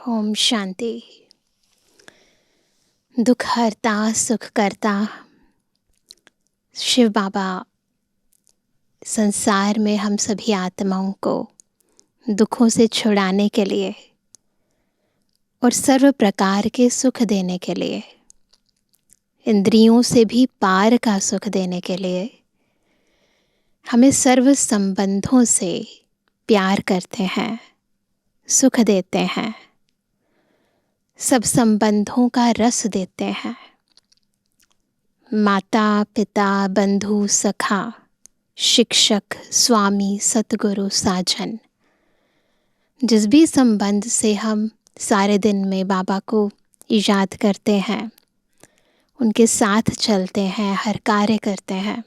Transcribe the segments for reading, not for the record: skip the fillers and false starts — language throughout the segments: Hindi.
ओम शांति। दुख हरता सुख करता शिव बाबा संसार में हम सभी आत्माओं को दुखों से छुड़ाने के लिए और सर्व प्रकार के सुख देने के लिए, इंद्रियों से भी पार का सुख देने के लिए हमें सर्व संबंधों से प्यार करते हैं, सुख देते हैं, सब संबंधों का रस देते हैं। माता पिता बंधु सखा शिक्षक स्वामी सतगुरु साजन, जिस भी संबंध से हम सारे दिन में बाबा को याद करते हैं, उनके साथ चलते हैं, हर कार्य करते हैं,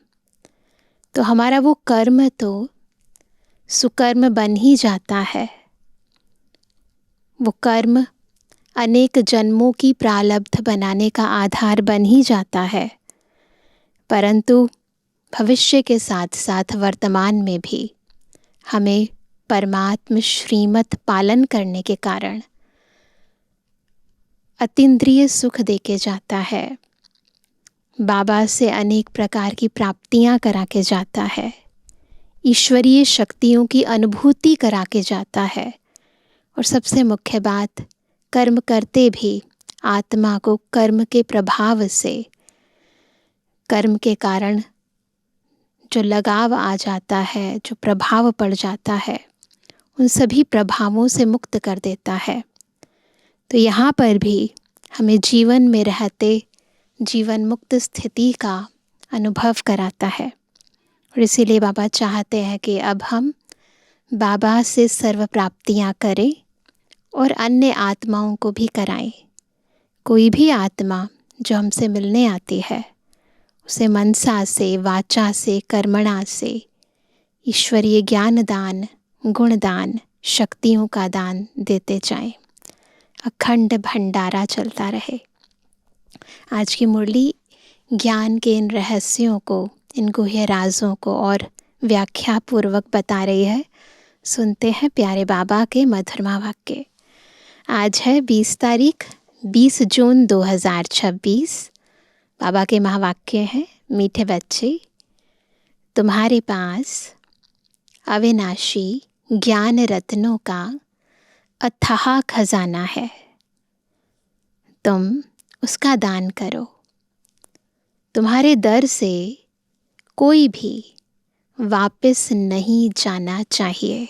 तो हमारा वो कर्म तो सुकर्म बन ही जाता है। वो कर्म अनेक जन्मों की प्रारब्ध बनाने का आधार बन ही जाता है, परंतु भविष्य के साथ साथ वर्तमान में भी हमें परमात्म श्रीमत पालन करने के कारण अतीन्द्रिय सुख देके जाता है। बाबा से अनेक प्रकार की प्राप्तियां करा के जाता है, ईश्वरीय शक्तियों की अनुभूति करा के जाता है, और सबसे मुख्य बात, कर्म करते भी आत्मा को कर्म के प्रभाव से, कर्म के कारण जो लगाव आ जाता है, जो प्रभाव पड़ जाता है, उन सभी प्रभावों से मुक्त कर देता है। तो यहाँ पर भी हमें जीवन में रहते जीवन मुक्त स्थिति का अनुभव कराता है, और इसीलिए बाबा चाहते हैं कि अब हम बाबा से सर्व प्राप्तियाँ करें और अन्य आत्माओं को भी कराएं। कोई भी आत्मा जो हमसे मिलने आती है, उसे मनसा से, वाचा से, कर्मणा से ईश्वरीय ज्ञान दान, गुण दान, शक्तियों का दान देते जाएं। अखंड भंडारा चलता रहे। आज की मुरली ज्ञान के इन रहस्यों को, इन गुह्य राजों को और व्याख्या पूर्वक बता रही है। सुनते हैं प्यारे बाबा के मधुरमा वाक्य। आज है 20 तारीख 20 जून 2026। बाबा के महावाक्य हैं, मीठे बच्चे, तुम्हारे पास अविनाशी ज्ञान रत्नों का अथाह खजाना है, तुम उसका दान करो। तुम्हारे दर से कोई भी वापस नहीं जाना चाहिए।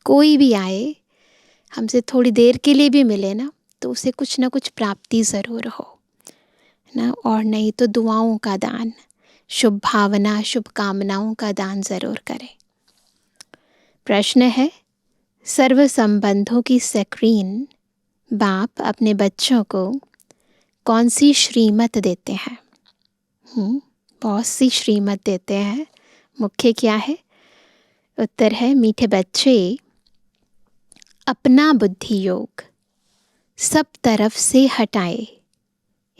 कोई भी आए, हमसे थोड़ी देर के लिए भी मिले ना, तो उसे कुछ ना कुछ प्राप्ति ज़रूर हो ना, और नहीं तो दुआओं का दान, शुभ भावना, शुभकामनाओं का दान ज़रूर करें। प्रश्न है, सर्व संबंधों की स्क्रीन बाप अपने बच्चों को कौन सी श्रीमत देते हैं? बहुत सी श्रीमत देते हैं। मुख्य क्या है? उत्तर है, मीठे बच्चे, अपना बुद्धि योग सब तरफ से हटाए,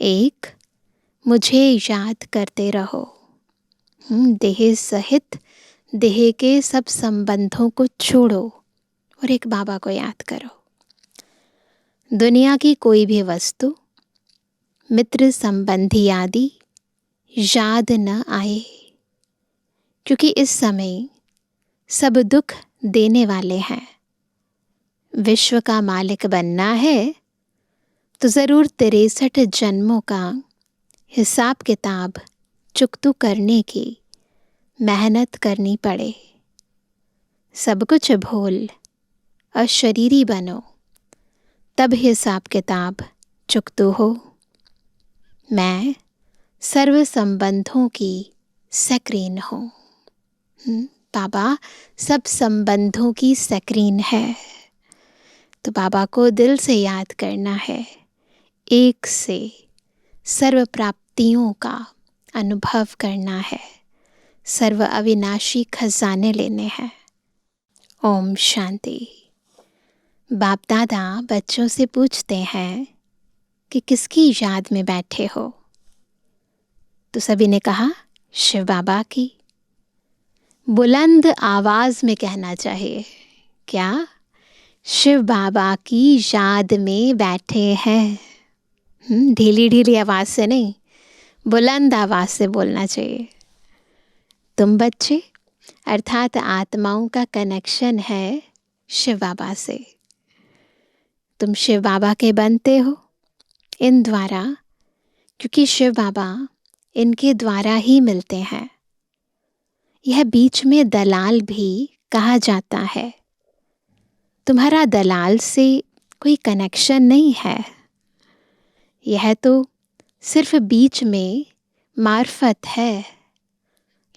एक मुझे याद करते रहो। देह सहित देह के सब संबंधों को छोड़ो और एक बाबा को याद करो। दुनिया की कोई भी वस्तु, मित्र संबंधी आदि याद न आए, क्योंकि इस समय सब दुख देने वाले हैं। विश्व का मालिक बनना है तो ज़रूर 63 जन्मों का हिसाब किताब चुकतू करने की मेहनत करनी पड़े। सब कुछ भूल अशरीरी बनो, तब हिसाब किताब चुकतू हो। मैं सर्व संबंधों की स्क्रीन हूँ। बाबा सब संबंधों की स्क्रीन है, तो बाबा को दिल से याद करना है, एक से सर्व प्राप्तियों का अनुभव करना है, सर्व अविनाशी खजाने लेने हैं। ओम शांति। बाप दादा बच्चों से पूछते हैं कि किसकी याद में बैठे हो? तो सभी ने कहा, शिव बाबा की। बुलंद आवाज में कहना चाहिए। क्या? शिव बाबा की याद में बैठे हैं। ढीली ढीली आवाज से नहीं, बुलंद आवाज से बोलना चाहिए। तुम बच्चे अर्थात आत्माओं का कनेक्शन है शिव बाबा से। तुम शिव बाबा के बनते हो इन द्वारा, क्योंकि शिव बाबा इनके द्वारा ही मिलते हैं। यह बीच में दलाल भी कहा जाता है। तुम्हारा दलाल से कोई कनेक्शन नहीं है, यह तो सिर्फ बीच में मार्फत है।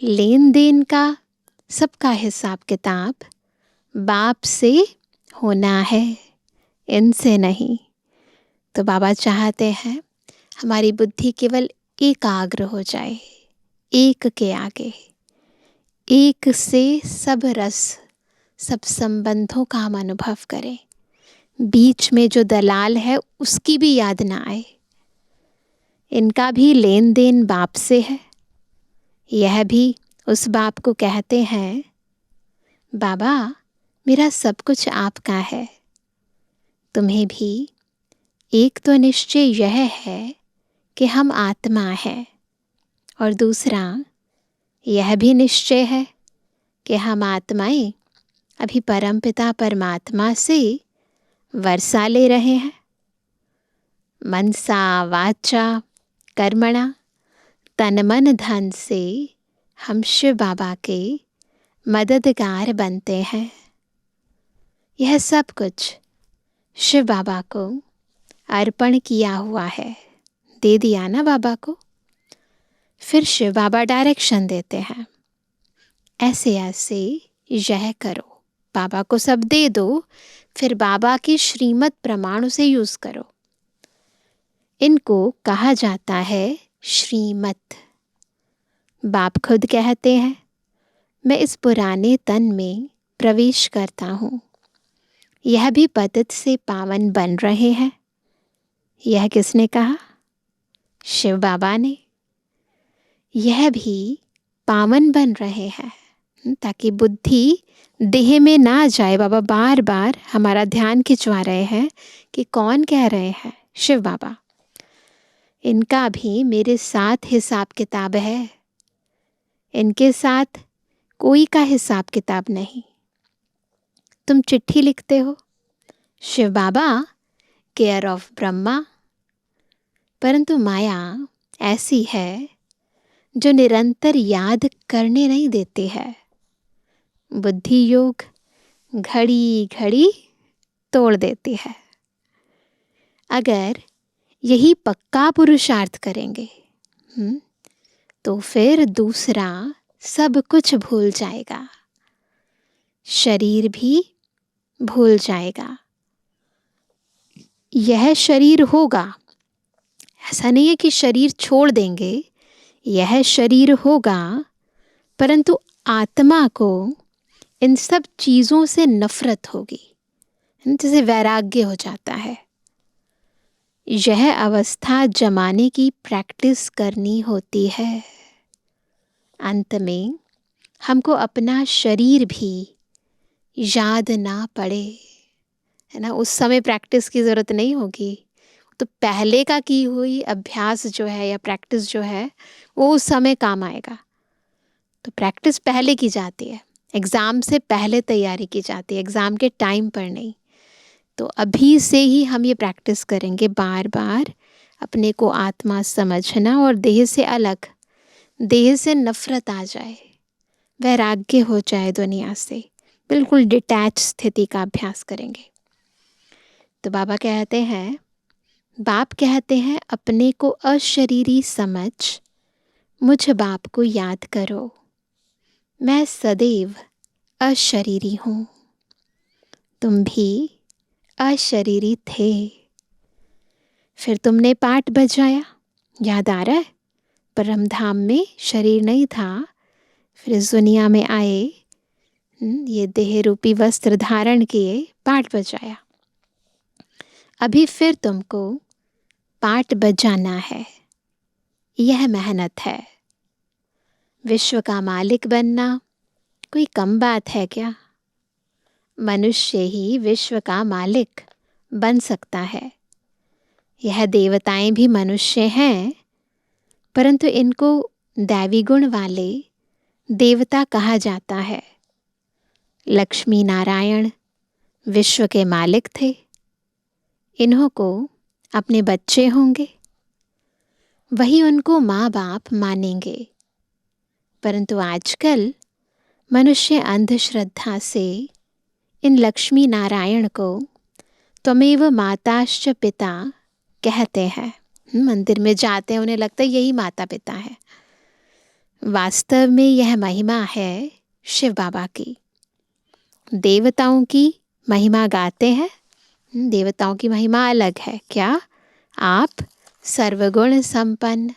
लेन देन का सबका हिसाब किताब बाप से होना है, इनसे नहीं। तो बाबा चाहते हैं हमारी बुद्धि केवल एकाग्र हो जाए, एक के आगे, एक से सब रस, सब संबंधों का हम अनुभव करें। बीच में जो दलाल है उसकी भी याद ना आए। इनका भी लेन देन बाप से है। यह भी उस बाप को कहते हैं, बाबा मेरा सब कुछ आपका है। तुम्हें भी एक तो निश्चय यह है कि हम आत्मा है, और दूसरा यह भी निश्चय है कि हम आत्माएं अभी परमपिता परमात्मा से वर्षा ले रहे हैं। मनसा वाचा कर्मणा, तन मन धन से हम शिव बाबा के मददगार बनते हैं। यह सब कुछ शिव बाबा को अर्पण किया हुआ है। दे दिया ना बाबा को, फिर शिव बाबा डायरेक्शन देते हैं, ऐसे ऐसे यह करो। बाबा को सब दे दो, फिर बाबा की श्रीमत प्रमाण उसे यूज करो। इनको कहा जाता है श्रीमत। बाप खुद कहते हैं, मैं इस पुराने तन में प्रवेश करता हूँ। यह भी पतित से पावन बन रहे हैं। यह किसने कहा? शिव बाबा ने। यह भी पावन बन रहे हैं ताकि बुद्धि देह में ना जाए। बाबा बार बार हमारा ध्यान खिंचवा रहे हैं कि कौन कह रहे हैं? शिव बाबा। इनका भी मेरे साथ हिसाब किताब है, इनके साथ कोई का हिसाब किताब नहीं। तुम चिट्ठी लिखते हो, शिव बाबा केयर ऑफ ब्रह्मा, परंतु माया ऐसी है जो निरंतर याद करने नहीं देती है। बुद्धि योग घड़ी घड़ी तोड़ देती है। अगर यही पक्का पुरुषार्थ करेंगे तो फिर दूसरा सब कुछ भूल जाएगा, शरीर भी भूल जाएगा। यह शरीर होगा, ऐसा नहीं है कि शरीर छोड़ देंगे। यह शरीर होगा, परंतु आत्मा को इन सब चीज़ों से नफरत होगी, जैसे वैराग्य हो जाता है। यह अवस्था जमाने की प्रैक्टिस करनी होती है। अंत में हमको अपना शरीर भी याद ना पड़े, है ना। उस समय प्रैक्टिस की ज़रूरत नहीं होगी। तो पहले का की हुई अभ्यास जो है या प्रैक्टिस जो है वो उस समय काम आएगा। तो प्रैक्टिस पहले की जाती है, एग्ज़ाम से पहले तैयारी की जाती है, एग्ज़ाम के टाइम पर नहीं। तो अभी से ही हम ये प्रैक्टिस करेंगे, बार बार अपने को आत्मा समझना और देह से अलग, देह से नफरत आ जाए, वैराग्य हो जाए दुनिया से, बिल्कुल डिटैच स्थिति का अभ्यास करेंगे। तो बाबा कहते हैं, बाप कहते हैं अपने को अशरीरी समझ मुझ बाप को याद करो। मैं सदैव अशरीरी हूँ, तुम भी अशरीरी थे। फिर तुमने पाठ बजाया, याद आ रहा है? परमधाम में शरीर नहीं था, फिर इस दुनिया में आए, ये देह रूपी वस्त्र धारण किए, पाठ बजाया। अभी फिर तुमको पाठ बजाना है, यह मेहनत है। विश्व का मालिक बनना कोई कम बात है क्या? मनुष्य ही विश्व का मालिक बन सकता है। यह देवताएं भी मनुष्य हैं, परंतु इनको दैवी गुण वाले देवता कहा जाता है। लक्ष्मी नारायण विश्व के मालिक थे। इन्हों को अपने बच्चे होंगे, वही उनको माँ बाप मानेंगे। परंतु आजकल मनुष्य अंधश्रद्धा से इन लक्ष्मी नारायण को त्वमेव माताश्च पिता कहते हैं। मंदिर में जाते हैं, उन्हें लगता है यही माता पिता है। वास्तव में यह महिमा है शिव बाबा की। देवताओं की महिमा गाते हैं, देवताओं की महिमा अलग है। क्या? आप सर्वगुण संपन्न,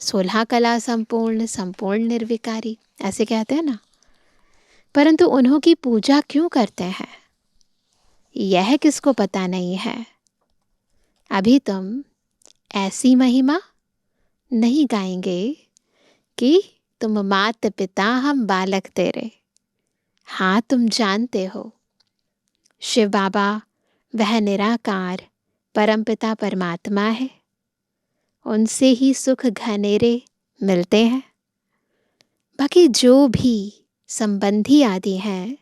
16 कला संपूर्ण, संपूर्ण निर्विकारी, ऐसे कहते हैं ना। परंतु उन्हों की पूजा क्यों करते हैं, यह किसको पता नहीं है। अभी तुम ऐसी महिमा नहीं गाएंगे कि तुम मात पिता हम बालक तेरे। हाँ, तुम जानते हो शिव बाबा वह निराकार परमपिता परमात्मा है। उनसे ही सुख घनेरे मिलते हैं। बाकी जो भी संबंधी आदि हैं,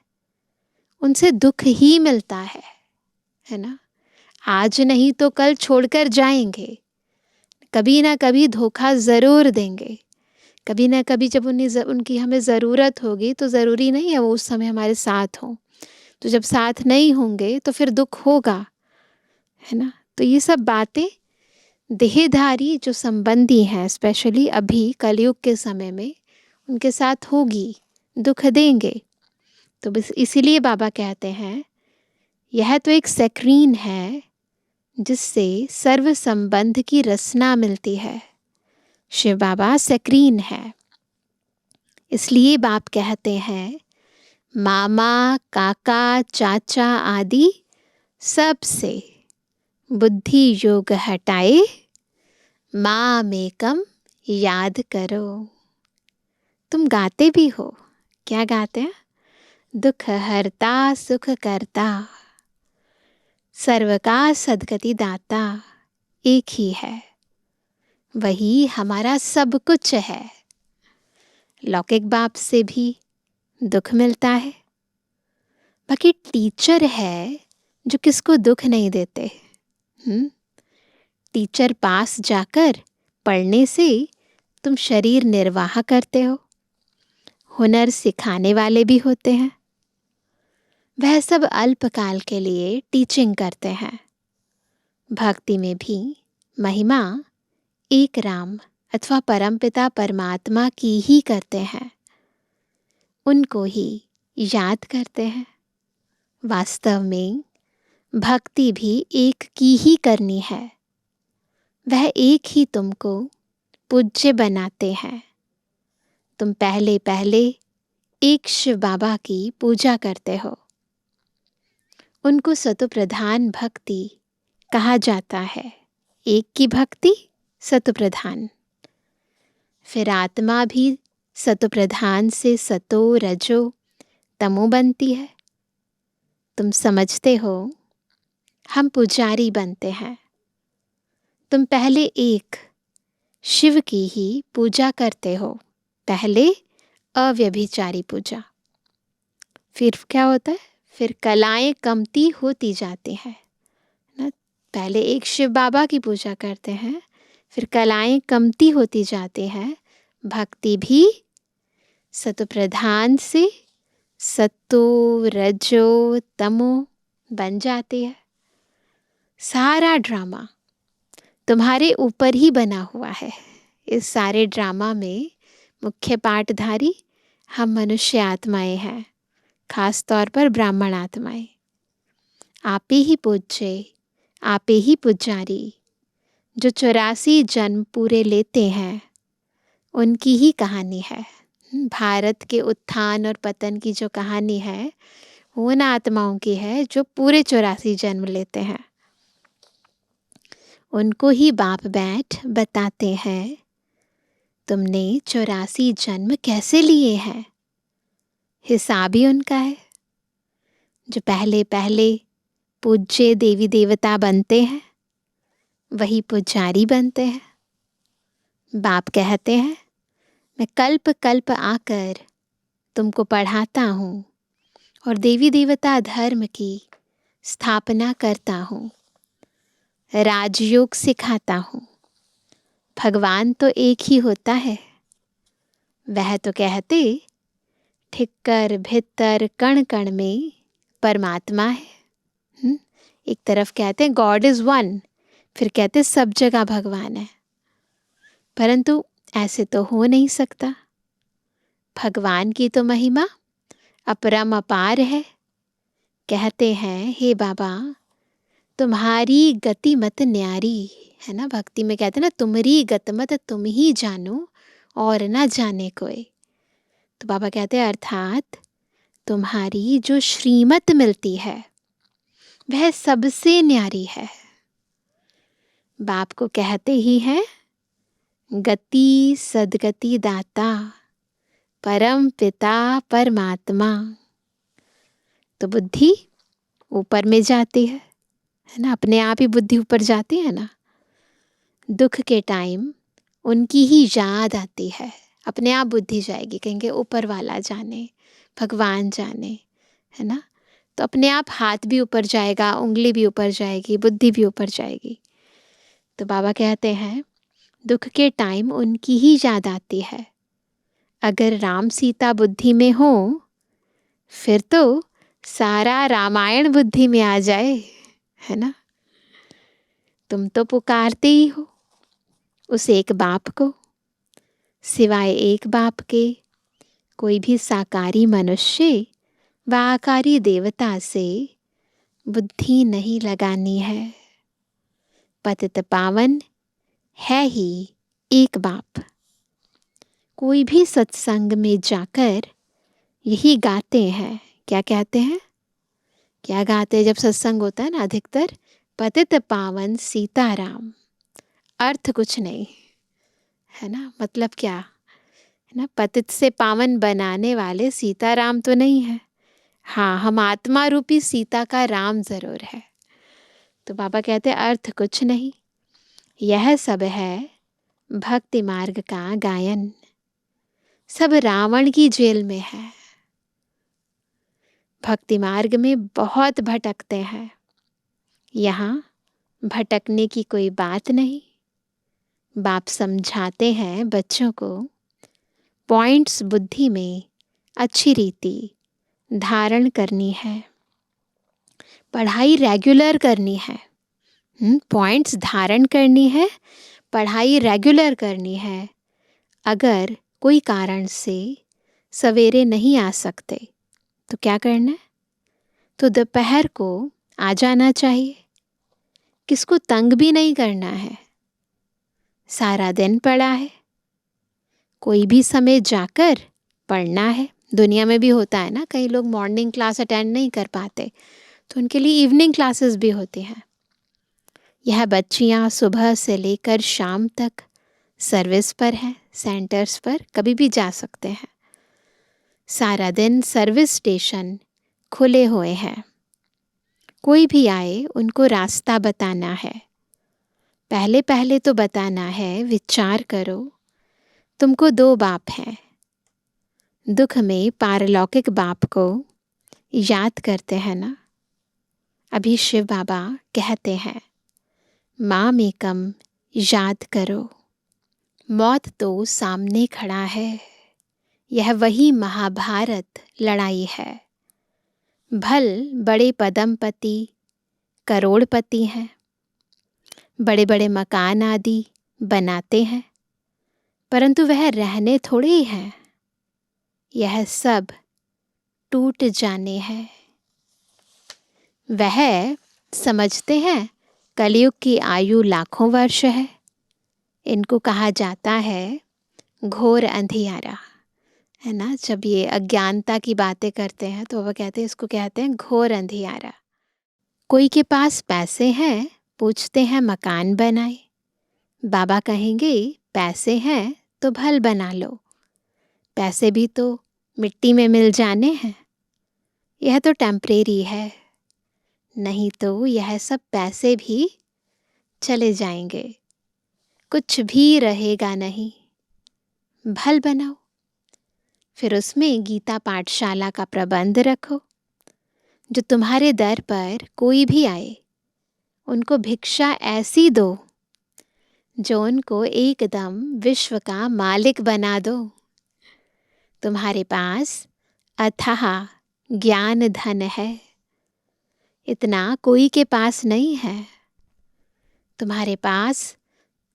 उनसे दुख ही मिलता है ना। आज नहीं तो कल छोड़कर जाएंगे, कभी ना कभी धोखा ज़रूर देंगे। कभी ना कभी जब उनकी हमें ज़रूरत होगी तो ज़रूरी नहीं है वो उस समय हमारे साथ हों। तो जब साथ नहीं होंगे तो फिर दुख होगा, है ना। तो ये सब बातें देहधारी जो संबंधी हैं, स्पेशली अभी कलयुग के समय में, उनके साथ होगी, दुख देंगे। तो बस इसीलिए बाबा कहते हैं यह तो एक सक्रीन है जिससे सर्व संबंध की रसना मिलती है। शिव बाबा सक्रीन है, इसलिए बाप कहते हैं मामा काका चाचा आदि सबसे बुद्धि योग हटाए, मामेकम याद करो। तुम गाते भी हो, क्या गाते हैं? दुख हरता सुख करता, सर्व का सद्गति दाता। एक ही है, वही हमारा सब कुछ है। लौकिक बाप से भी दुख मिलता है, बाकी टीचर है जो किसको दुख नहीं देते। टीचर पास जाकर पढ़ने से तुम शरीर निर्वाह करते हो। हुनर सिखाने वाले भी होते हैं, वह सब अल्पकाल के लिए टीचिंग करते हैं। भक्ति में भी महिमा एक राम अथवा परमपिता परमात्मा की ही करते हैं, उनको ही याद करते हैं। वास्तव में भक्ति भी एक की ही करनी है, वह एक ही तुमको पूज्य बनाते हैं। तुम पहले पहले एक शिव बाबा की पूजा करते हो, उनको सतोप्रधान भक्ति कहा जाता है। एक की भक्ति सतोप्रधान। फिर आत्मा भी सतोप्रधान से सतो रजो तमो बनती है। तुम समझते हो हम पुजारी बनते हैं। तुम पहले एक शिव की ही पूजा करते हो, पहले अव्यभिचारी पूजा। फिर क्या होता है? फिर कलाएं कमती होती जाती हैं ना। पहले एक शिव बाबा की पूजा करते हैं, फिर कलाएं कमती होती जाती हैं। भक्ति भी सतोप्रधान से सतो रजो तमो बन जाती है। सारा ड्रामा तुम्हारे ऊपर ही बना हुआ है। इस सारे ड्रामा में मुख्य पाठधारी हम मनुष्य आत्माएं हैं, खास तौर पर ब्राह्मण आत्माएं। आपे ही पूज्य, आपे ही पुजारी। जो 84 जन्म पूरे लेते हैं, उनकी ही कहानी है। भारत के उत्थान और पतन की जो कहानी है, वो उन आत्माओं की है जो पूरे 84 जन्म लेते हैं। उनको ही बाप बैठ बताते हैं तुमने 84 जन्म कैसे लिए हैं। हिसाब ही उनका है। जो पहले पहले पूज्य देवी देवता बनते हैं वही पुजारी बनते हैं। बाप कहते हैं मैं कल्प कल्प आकर तुमको पढ़ाता हूँ और देवी देवता धर्म की स्थापना करता हूँ, राजयोग सिखाता हूँ। भगवान तो एक ही होता है। वह तो कहते ठिक्कर भित्तर कण कण में परमात्मा है। एक तरफ कहते हैं गॉड इज वन, फिर कहते सब जगह भगवान है। परंतु ऐसे तो हो नहीं सकता। भगवान की तो महिमा अपरम अपार है। कहते हैं हे बाबा तुम्हारी गति मत न्यारी है ना। भक्ति में कहते हैं ना तुम्हारी गत मत तुम ही जानो और ना जाने कोई। तो बाबा कहते हैं अर्थात तुम्हारी जो श्रीमत मिलती है वह सबसे न्यारी है। बाप को कहते ही हैं गति सदगति दाता परम पिता परमात्मा। तो बुद्धि ऊपर में जाती है ना, अपने आप ही बुद्धि ऊपर जाती है ना। दुख के टाइम उनकी ही याद आती है, अपने आप बुद्धि जाएगी, कहेंगे ऊपर वाला जाने, भगवान जाने, है ना। तो अपने आप हाथ भी ऊपर जाएगा, उंगली भी ऊपर जाएगी, बुद्धि भी ऊपर जाएगी। तो बाबा कहते हैं दुख के टाइम उनकी ही याद आती है। अगर राम सीता बुद्धि में हो फिर तो सारा रामायण बुद्धि में आ जाए, है ना। तुम तो पुकारते ही हो उस एक बाप को। सिवाय एक बाप के कोई भी साकारी मनुष्य व आकारी देवता से बुद्धि नहीं लगानी है। पतित पावन है ही एक बाप। कोई भी सत्संग में जाकर यही गाते हैं। क्या कहते हैं, क्या गाते हैं जब सत्संग होता है ना, अधिकतर पतित पावन सीताराम। अर्थ कुछ नहीं है ना, मतलब क्या है ना, पतित से पावन बनाने वाले सीताराम तो नहीं है। हाँ, हम आत्मा रूपी सीता का राम जरूर है। तो बाबा कहते हैं अर्थ कुछ नहीं, यह सब है भक्ति मार्ग का गायन। सब रावण की जेल में है। भक्ति मार्ग में बहुत भटकते हैं, यहाँ भटकने की कोई बात नहीं। बाप समझाते हैं बच्चों को पॉइंट्स बुद्धि में अच्छी रीति धारण करनी है, पढ़ाई रेगुलर करनी है। पॉइंट्स धारण करनी है, पढ़ाई रेगुलर करनी है। अगर कोई कारण से सवेरे नहीं आ सकते तो क्या करना है, तो दोपहर को आ जाना चाहिए। किसको तंग भी नहीं करना है, सारा दिन पड़ा है, कोई भी समय जाकर पढ़ना है। दुनिया में भी होता है ना, कई लोग मॉर्निंग क्लास अटेंड नहीं कर पाते तो उनके लिए इवनिंग क्लासेस भी होती हैं। यह बच्चियां सुबह से लेकर शाम तक सर्विस पर हैं, सेंटर्स पर कभी भी जा सकते हैं। सारा दिन सर्विस स्टेशन खुले हुए हैं। कोई भी आए उनको रास्ता बताना है। पहले पहले तो बताना है, विचार करो तुमको दो बाप हैं। दुख में पारलौकिक बाप को याद करते हैं ना। अभी शिव बाबा कहते हैं माम एकम याद करो। मौत तो सामने खड़ा है, यह वही महाभारत लड़ाई है। भल बड़े पदमपति करोड़पति हैं, बड़े बड़े मकान आदि बनाते हैं, परंतु वह रहने थोड़े ही हैं। यह सब टूट जाने हैं। वह समझते हैं कलयुग की आयु लाखों वर्ष है। इनको कहा जाता है घोर अंधियारा, है ना। जब ये अज्ञानता की बातें करते हैं तो वह कहते हैं, इसको कहते हैं घोर अंधियारा। कोई के पास पैसे हैं, पूछते हैं मकान बनाए। बाबा कहेंगे पैसे हैं तो भल बना लो, पैसे भी तो मिट्टी में मिल जाने हैं। यह तो टेम्परेरी है, नहीं तो यह सब पैसे भी चले जाएंगे, कुछ भी रहेगा नहीं। भल बनाओ, फिर उसमें गीता पाठशाला का प्रबंध रखो। जो तुम्हारे दर पर कोई भी आए, उनको भिक्षा ऐसी दो जो उनको एकदम विश्व का मालिक बना दो। तुम्हारे पास अथाह ज्ञान धन है, इतना कोई के पास नहीं है। तुम्हारे पास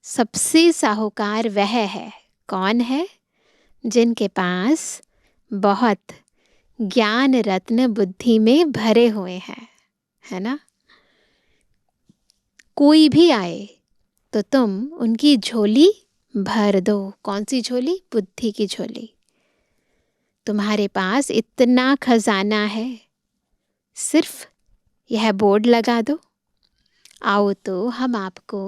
सबसे साहूकार वह है, कौन है? जिनके पास बहुत ज्ञान रत्न बुद्धि में भरे हुए हैं, है ना। कोई भी आए तो तुम उनकी झोली भर दो। कौन सी झोली? बुद्धि की झोली। तुम्हारे पास इतना खजाना है, सिर्फ यह बोर्ड लगा दो, आओ तो हम आपको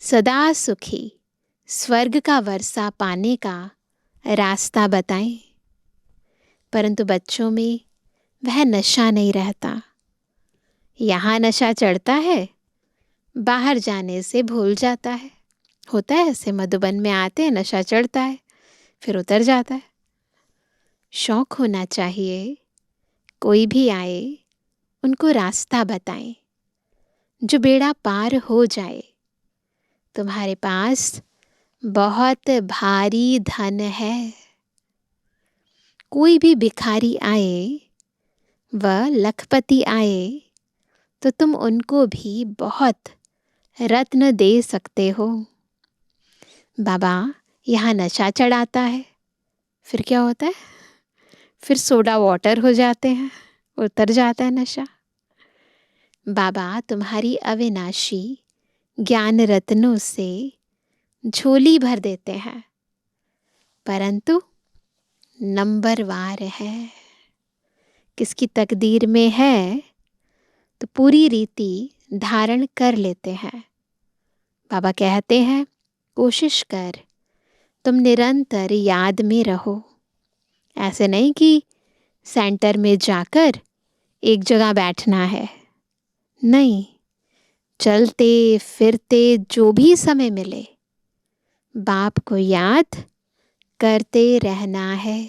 सदा सुखी स्वर्ग का वर्षा पाने का रास्ता बताएं। परंतु बच्चों में वह नशा नहीं रहता। यहाँ नशा चढ़ता है, बाहर जाने से भूल जाता है। होता है ऐसे, मधुबन में आते हैं, नशा चढ़ता है, फिर उतर जाता है। शौक होना चाहिए, कोई भी आए उनको रास्ता बताएं, जो बेड़ा पार हो जाए। तुम्हारे पास बहुत भारी धन है। कोई भी भिखारी आए व लखपति आए तो तुम उनको भी बहुत रत्न दे सकते हो। बाबा यहाँ नशा चढ़ाता है, फिर क्या होता है? फिर सोडा वाटर हो जाते हैं, उतर जाता है नशा। बाबा तुम्हारी अविनाशी ज्ञान रत्नों से झोली भर देते हैं, परंतु नंबरवार है। किसकी तकदीर में है तो पूरी रीति धारण कर लेते हैं। बाबा कहते हैं, कोशिश कर तुम निरंतर याद में रहो। ऐसे नहीं कि सेंटर में जाकर एक जगह बैठना है, नहीं, चलते फिरते जो भी समय मिले बाप को याद करते रहना है।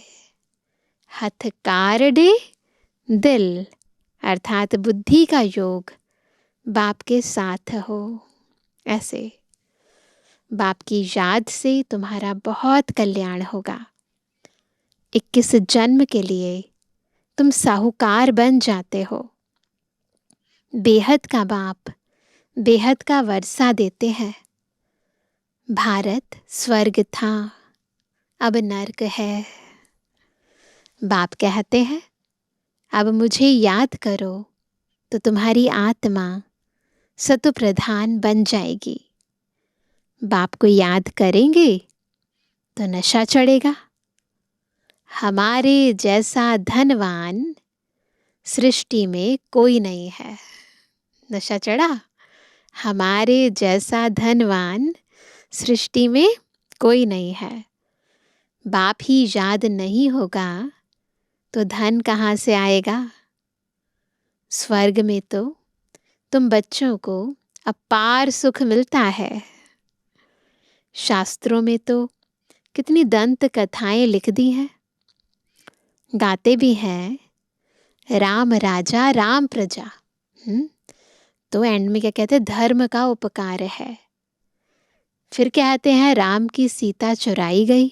हथकारडे दिल अर्थात बुद्धि का योग बाप के साथ हो। ऐसे बाप की याद से तुम्हारा बहुत कल्याण होगा। 21 जन्म के लिए तुम साहूकार बन जाते हो। बेहद का बाप बेहद का वर्षा देते हैं। भारत स्वर्ग था, अब नर्क है। बाप कहते हैं, अब मुझे याद करो तो तुम्हारी आत्मा सतु प्रधान बन जाएगी। बाप को याद करेंगे तो नशा चढ़ेगा। हमारे जैसा धनवान सृष्टि में कोई नहीं है। नशा चढ़ा? हमारे जैसा धनवान सृष्टि में कोई नहीं है। बाप ही याद नहीं होगा तो धन कहाँ से आएगा? स्वर्ग में तो तुम बच्चों को अपार सुख मिलता है। शास्त्रों में तो कितनी दंत कथाएं लिख दी हैं, गाते भी हैं, राम राजा राम प्रजा। तो एंड में क्या कहते हैं? धर्म का उपकार है। फिर कहते हैं, राम की सीता चुराई गई,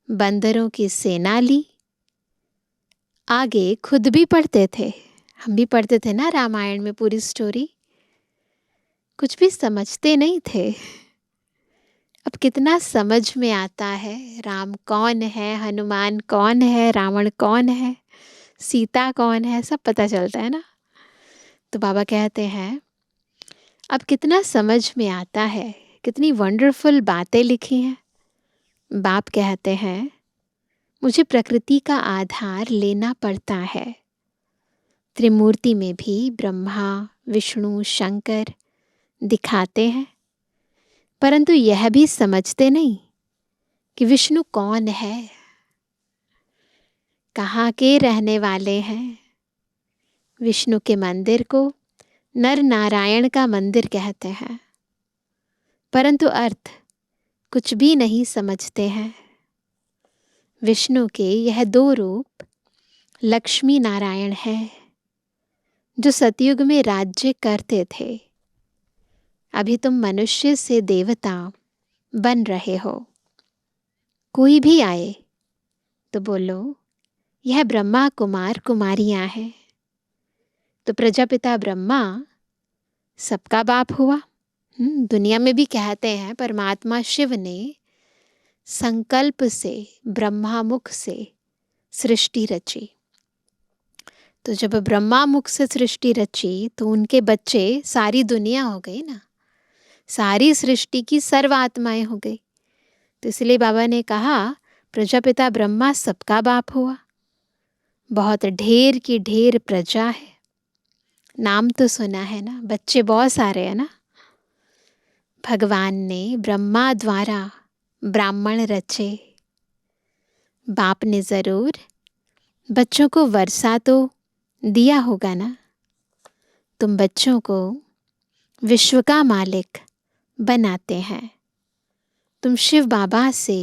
बंदरों की सेना ली। आगे खुद भी पढ़ते थे, हम भी पढ़ते थे ना रामायण में पूरी स्टोरी। कुछ भी समझते नहीं थे, अब कितना समझ में आता है। राम कौन है, हनुमान कौन है, रावण कौन है, सीता कौन है, सब पता चलता है ना। तो बाबा कहते हैं, अब कितना समझ में आता है, कितनी वंडरफुल बातें लिखी हैं। बाप कहते हैं, मुझे प्रकृति का आधार लेना पड़ता है। त्रिमूर्ति में भी ब्रह्मा विष्णु शंकर दिखाते हैं, परंतु यह भी समझते नहीं कि विष्णु कौन है, कहाँ के रहने वाले हैं, विष्णु के मंदिर को नर नारायण का मंदिर कहते हैं, परंतु अर्थ कुछ भी नहीं समझते हैं। विष्णु के यह दो रूप लक्ष्मी नारायण हैं, जो सतयुग में राज्य करते थे। अभी तुम मनुष्य से देवता बन रहे हो। कोई भी आए तो बोलो यह ब्रह्मा कुमार कुमारियां हैं। तो प्रजापिता ब्रह्मा सबका बाप हुआ। दुनिया में भी कहते हैं परमात्मा शिव ने संकल्प से ब्रह्मा मुख से सृष्टि रची। तो जब ब्रह्मा मुख से सृष्टि रची तो उनके बच्चे सारी दुनिया हो गई ना, सारी सृष्टि की सर्व आत्माएं हो गई। तो इसलिए बाबा ने कहा प्रजापिता ब्रह्मा सबका बाप हुआ। बहुत ढेर की ढेर प्रजा है। नाम तो सुना है ना, बच्चे बहुत सारे हैं ना। भगवान ने ब्रह्मा द्वारा ब्राह्मण रचे। बाप ने जरूर बच्चों को वर्षा तो दिया होगा ना। तुम बच्चों को विश्व का मालिक बनाते हैं। तुम शिव बाबा से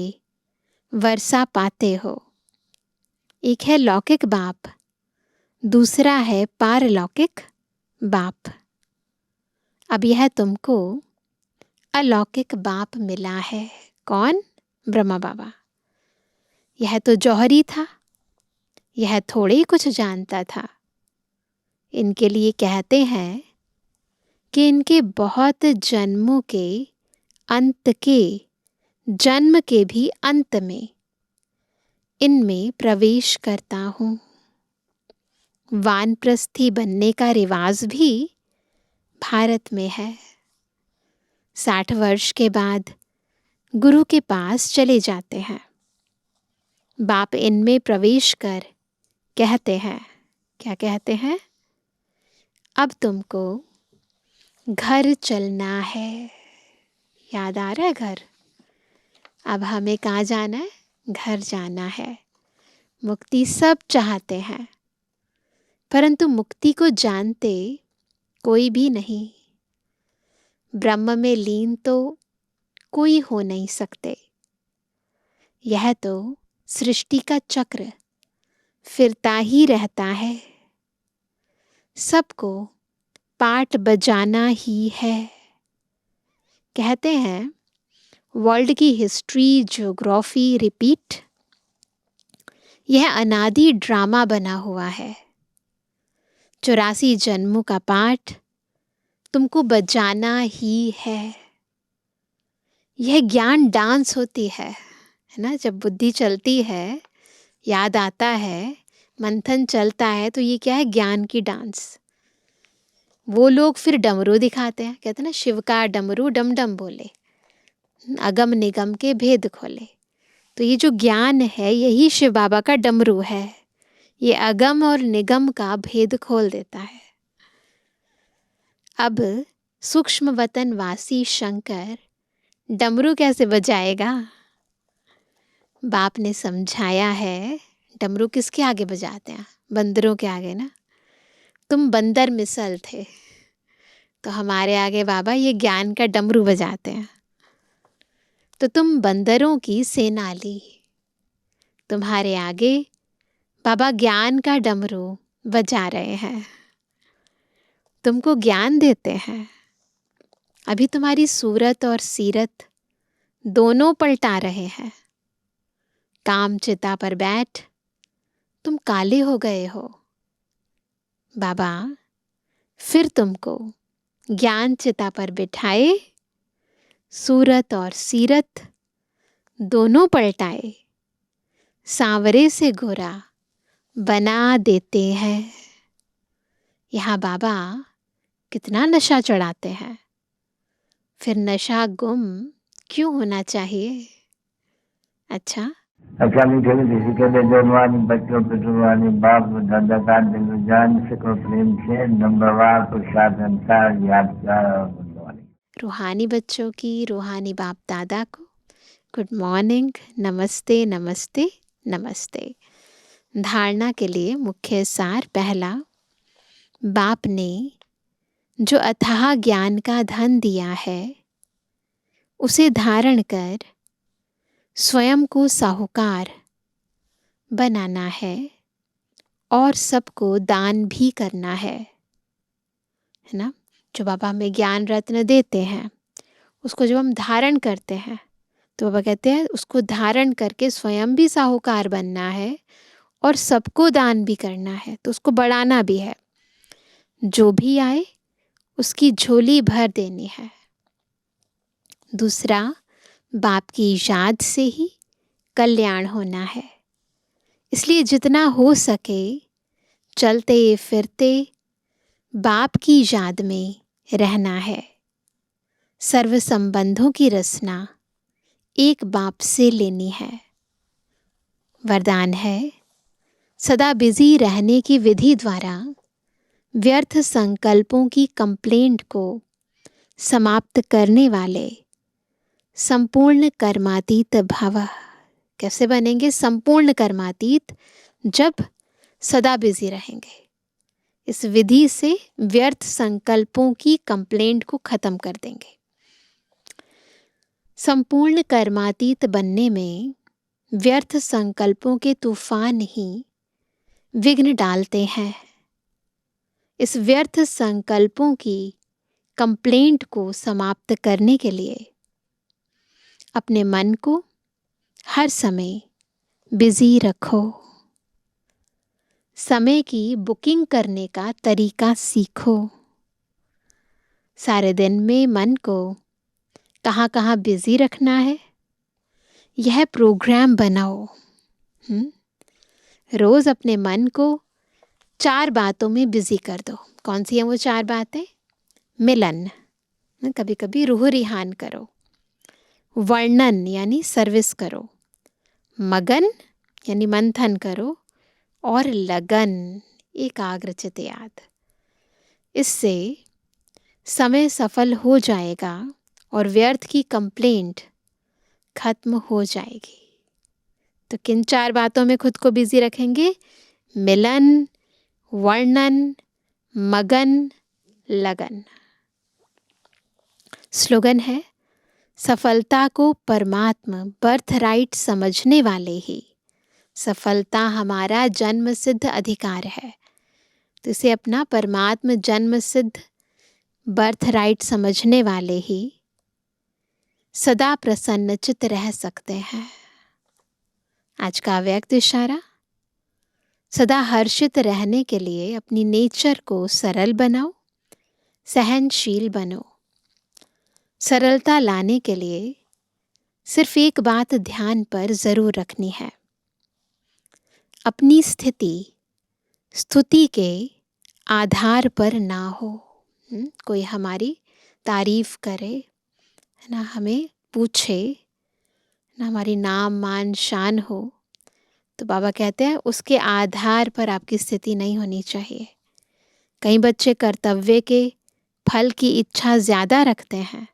वर्षा पाते हो। एक है लौकिक बाप, दूसरा है पारलौकिक बाप। अब यह तुमको अलौकिक बाप मिला है। कौन? ब्रह्मा बाबा। यह तो जौहरी था, यह थोड़े ही कुछ जानता था। इनके लिए कहते हैं कि इनके बहुत जन्मों के अंत के जन्म के भी अंत में इनमें प्रवेश करता हूँ। वानप्रस्थी बनने का रिवाज भी भारत में है। 60 वर्ष के बाद गुरु के पास चले जाते हैं। बाप इनमें प्रवेश कर कहते हैं, क्या कहते हैं? अब तुमको घर चलना है। याद आ रहा है घर? अब हमें कहाँ जाना है? घर जाना है। मुक्ति सब चाहते हैं, परंतु मुक्ति को जानते कोई भी नहीं। ब्रह्म में लीन तो कोई हो नहीं सकते। यह तो सृष्टि का चक्र फिरता ही रहता है। सबको पाठ बजाना ही है। कहते हैं वर्ल्ड की हिस्ट्री, ज्योग्राफी रिपीट। यह अनादि ड्रामा बना हुआ है। 84 जन्मों का पाठ तुमको बजाना ही है। यह ज्ञान डांस होती है ना। जब बुद्धि चलती है, याद आता है, मंथन चलता है, तो ये क्या है? ज्ञान की डांस। वो लोग फिर डमरू दिखाते हैं, कहते हैं ना शिव का डमरू डम डम बोले, अगम निगम के भेद खोले। तो ये जो ज्ञान है यही शिव बाबा का डमरू है। ये अगम और निगम का भेद खोल देता है। अब सूक्ष्म वतन वासी शंकर डमरू कैसे बजाएगा? बाप ने समझाया है डमरू किसके आगे बजाते हैं? बंदरों के आगे ना। तुम बंदर मिसल थे, तो हमारे आगे बाबा ये ज्ञान का डमरू बजाते हैं। तो तुम बंदरों की सेना ली, तुम्हारे आगे बाबा ज्ञान का डमरू बजा रहे हैं, तुमको ज्ञान देते हैं। अभी तुम्हारी सूरत और सीरत दोनों पलटा रहे हैं। काम चिता पर बैठ तुम काले हो गए हो। बाबा फिर तुमको ज्ञान चिता पर बिठाए, सूरत और सीरत दोनों पलटाए, सांवरे से गोरा बना देते हैं। यहाँ बाबा कितना नशा चढ़ाते हैं, फिर नशा गुम क्यों होना चाहिए? अच्छा मीठे मीठे के जवानी बच्चों पे जुबानी बाप दादा का दिल जान से को प्रेम से नंबरवार प्रसाद संसार याद कर। रूहानी बच्चों की रूहानी बाप दादा को गुड मॉर्निंग, नमस्ते नमस्ते नमस्ते। धारणा के लिए मुख्य सार। पहला, बाप ने जो अथाह ज्ञान का धन दिया है उसे धारण कर स्वयं को साहूकार बनाना है और सबको दान भी करना है ना। जो बाबा हमें ज्ञान रत्न देते हैं उसको जब हम धारण करते हैं तो बाबा कहते हैं उसको धारण करके स्वयं भी साहूकार बनना है और सबको दान भी करना है, तो उसको बढ़ाना भी है। जो भी आए उसकी झोली भर देनी है। दूसरा, बाप की याद से ही कल्याण होना है, इसलिए जितना हो सके चलते फिरते बाप की याद में रहना है। सर्व संबंधों की रचना एक बाप से लेनी है। वरदान है, सदा बिजी रहने की विधि द्वारा व्यर्थ संकल्पों की कंप्लेंट को समाप्त करने वाले संपूर्ण कर्मातीत भव। कैसे बनेंगे संपूर्ण कर्मातीत? जब सदा बिजी रहेंगे। इस विधि से व्यर्थ संकल्पों की कंप्लेंट को खत्म कर देंगे। संपूर्ण कर्मातीत बनने में व्यर्थ संकल्पों के तूफान ही विघ्न डालते हैं। इस व्यर्थ संकल्पों की कंप्लेंट को समाप्त करने के लिए अपने मन को हर समय बिजी रखो। समय की बुकिंग करने का तरीका सीखो। सारे दिन में मन को कहाँ कहाँ बिजी रखना है, यह प्रोग्राम बनाओ। रोज अपने मन को 4 बातों में बिजी कर दो। कौन सी हैं वो 4 बातें? मिलन, कभी कभी रूह रिहान करो। वर्णन यानी सर्विस करो। मगन यानी मंथन करो। और लगन, एकाग्रचित याद। इससे समय सफल हो जाएगा और व्यर्थ की कंप्लेंट खत्म हो जाएगी। तो किन 4 बातों में खुद को बिजी रखेंगे? मिलन, वर्णन, मगन, लगन। स्लोगन है, सफलता को परमात्मा बर्थ राइट समझने वाले ही सफलता हमारा जन्म सिद्ध अधिकार है। तो इसे अपना परमात्मा जन्म सिद्ध बर्थ राइट समझने वाले ही सदा प्रसन्नचित रह सकते हैं। आज का व्यक्त इशारा, सदा हर्षित रहने के लिए अपनी नेचर को सरल बनाओ, सहनशील बनो। सरलता लाने के लिए सिर्फ एक बात ध्यान पर जरूर रखनी है, अपनी स्थिति स्तुति के आधार पर ना हो। कोई हमारी तारीफ करे ना, हमें पूछे ना, हमारी नाम मान शान हो, तो बाबा कहते हैं उसके आधार पर आपकी स्थिति नहीं होनी चाहिए। कई बच्चे कर्तव्य के फल की इच्छा ज़्यादा रखते हैं,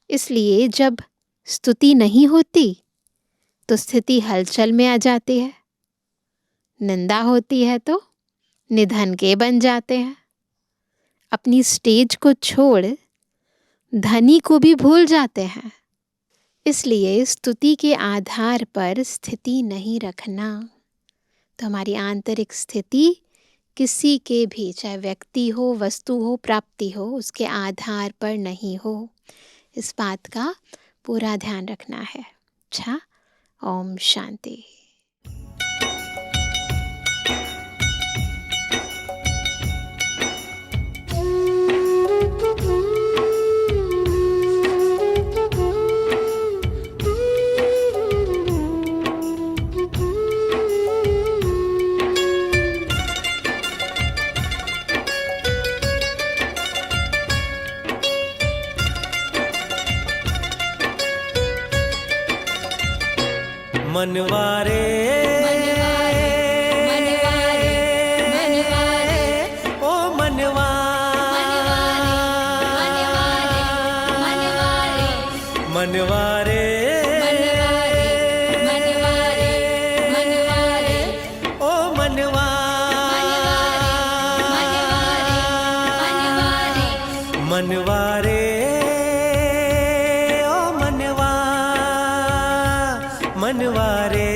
इसलिए जब स्तुति नहीं होती तो स्थिति हलचल में आ जाती है। निंदा होती है तो निधन के बन जाते हैं। अपनी स्टेज को छोड़ धनी को भी भूल जाते हैं। इसलिए स्तुति के आधार पर स्थिति नहीं रखना। तो हमारी आंतरिक स्थिति किसी के भी, चाहे व्यक्ति हो, वस्तु हो, प्राप्ति हो, उसके आधार पर नहीं हो। इस बात का पूरा ध्यान रखना है। अच्छा, ओम शांति। मनवारे ओ मनवारे ओ मनवारे ओ मनवा, मनवारे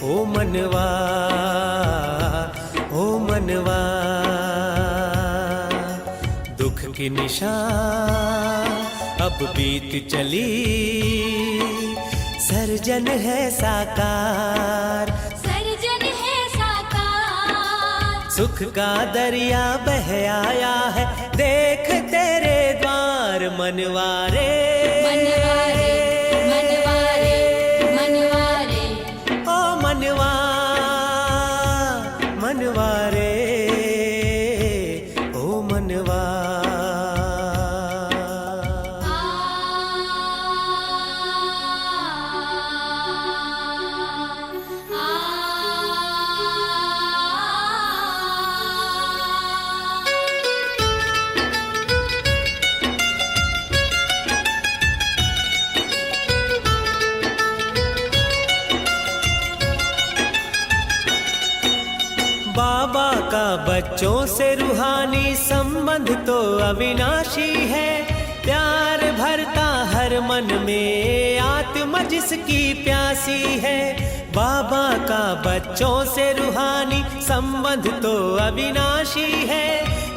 ओ मनवा, ओ मनवा। दुख की निशान अब बीत चली, सर्जन है साकार, सर्जन है साकार। सुख का दरिया बह आया है, देख तेरे द्वार मनवारे, मनवारे मनवारे मनवारे ओ मनवा, मनवारे ओ मनवा। बाबा का बच्चों से रूहानी संबंध तो अविनाशी है, प्यार भरता हर मन में आत्मा जिसकी प्यासी है। बाबा का बच्चों से रूहानी संबंध तो अविनाशी है,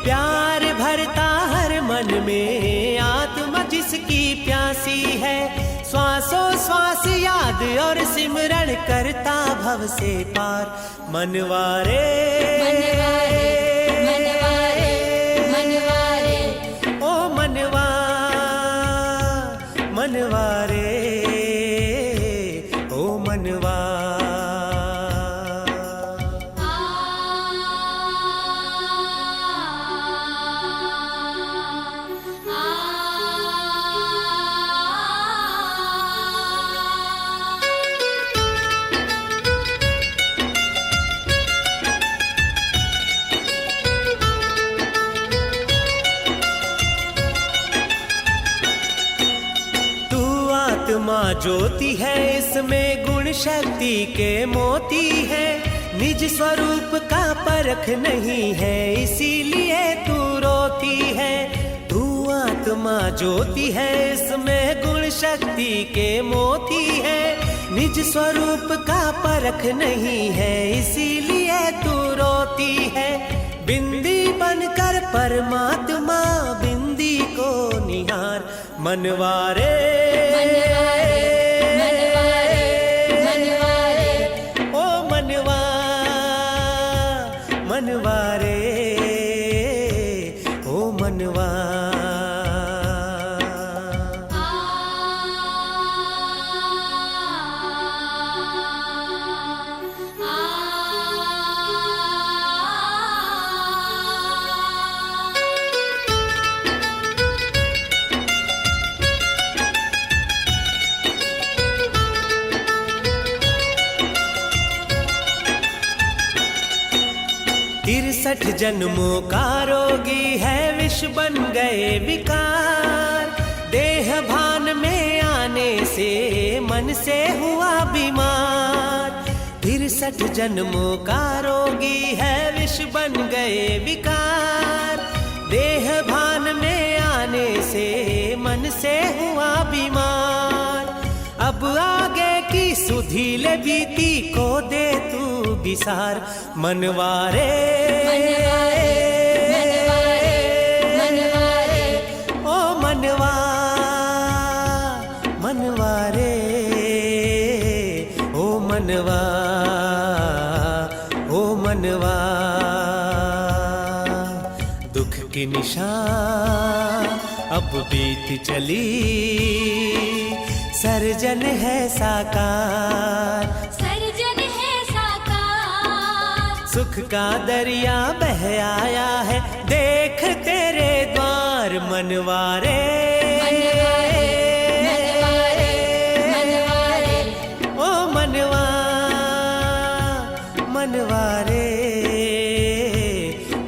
प्यार भरता हर मन में आत्मा जिसकी प्यासी है। श्वासों श्वास याद और सिमरण करता भव से पार मनवारे, मनवारे मनवारे मनवारे ओ मनवा, मनवारे ओ मनवा। आत्मा ज्योति है, इसमें गुण शक्ति के मोती है, निज स्वरूप का परख नहीं है, इसीलिए तू रोती है। तू आत्मा ज्योति है, इसमें गुण शक्ति के मोती है, निज स्वरूप का परख नहीं है, इसीलिए तू रोती है। बिंदी बनकर परमात्मा बिंदी को निहार मनवारे, मनवारे मनवारे मनवारे ओ मनवा, मनवारे ओ मनवा। तिरसठ जन्मों का रोगी है, विष बन गए विकार, देह भान में आने से मन से हुआ बीमार। 63 जन्मों का रोगी है, विष बन गए विकार, देह भान में आने से मन से हुआ बीमार। अब आगे की सुधील बीती को दे तू विसार मनवारे, मनवारे मनवारे मनवारे ओ मनवा, मनवारे ओ मनवा, ओ मनवा। दुख की निशान अब बीत चली, सर्जन है साकार, सर्जन है साकार। सुख का दरिया बह आया है, देख तेरे द्वार मनवारे, मनवारे मनवारे मनवारे ओ मनवा, मनवारे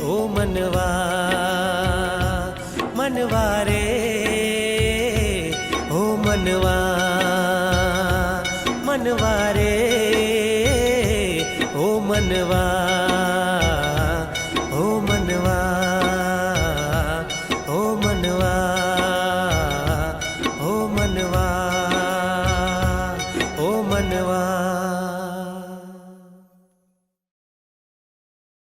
ओ मनवा, मनवारे ओ मनवा, मनवारे ओ मनवा, ओ मनवा, मनवा